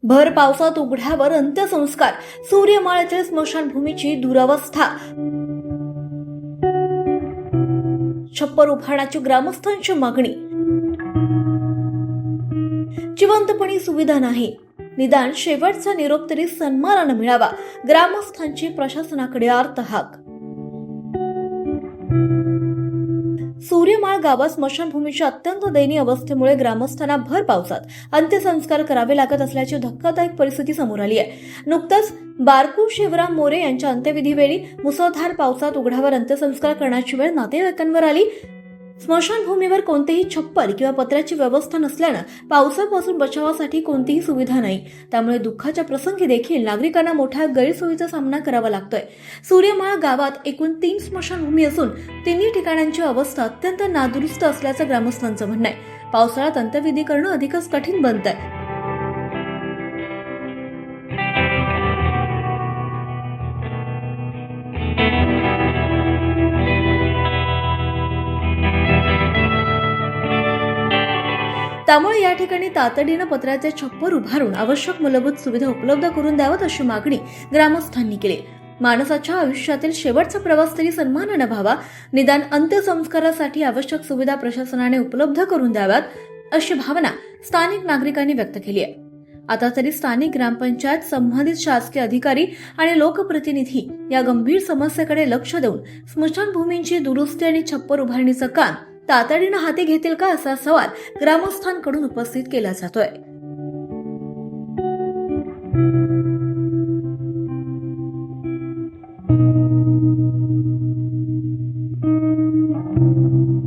भर पावसात उघड्यावर अंत्यसंस्कार, सूर्यमाळेतील स्मशानभूमीची दुरवस्था, छप्पर उभारण्याची ग्रामस्थांची मागणी. जिवंतपणी सुविधा नाही, निदान शेवटचा निरोप तरी सन्मानाने मिळावा, ग्रामस्थांची प्रशासनाकडे आर्त हाक. सूर्यमाळ गावात स्मशानभूमीच्या अत्यंत दयनीय अवस्थेमुळे ग्रामस्थांना भर पावसात अंत्यसंस्कार करावे लागत असल्याची धक्कादायक परिस्थिती समोर आली आहे. नुकतंच बारकू शिवराम मोरे यांच्या अंत्यविधीवेळी मुसळधार पावसात उघड्यावर अंत्यसंस्कार करण्याची वेळ नातेवाईकांवर आली. स्मशानभूमीवर कोणतेही छप्पर किंवा पत्र्याची व्यवस्था नसल्यानं पावसापासून बचावासाठी कोणतीही सुविधा नाही. त्यामुळे दुःखाच्या प्रसंगी देखील नागरिकांना मोठ्या गैरसोयीचा सामना करावा लागतोय. सूर्यमाळ गावात एकूण 3 स्मशानभूमी असून तिन्ही ठिकाणांची अवस्था अत्यंत नादुरुस्त असल्याचं ग्रामस्थांचं म्हणणं आहे. पावसाळ्यात अंत्यविधी करणं अधिकच कठीण बनतंय. त्यामुळे या ठिकाणी तातडीनं पत्र्याचे छप्पर उभारून आवश्यक मूलभूत सुविधा उपलब्ध करून द्याव्यात अशी मागणी ग्रामस्थांनी केली. माणसाच्या आयुष्यातील शेवटचा प्रवास तरी सन्मानाने व्हावा, निदान अंत्यसंस्कारासाठी आवश्यक सुविधा प्रशासनाने उपलब्ध करून द्याव्यात अशी भावना स्थानिक नागरिकांनी व्यक्त केली आहे. आता तरी स्थानिक ग्रामपंचायत, संबंधित शासकीय अधिकारी आणि लोकप्रतिनिधी या गंभीर समस्येकडे लक्ष देऊन स्मशानभूमींची दुरुस्ती आणि छप्पर उभारणीचं काम तातडीनं हाती घेतील का, असा सवाल ग्रामस्थांकडून उपस्थित केला जातोय.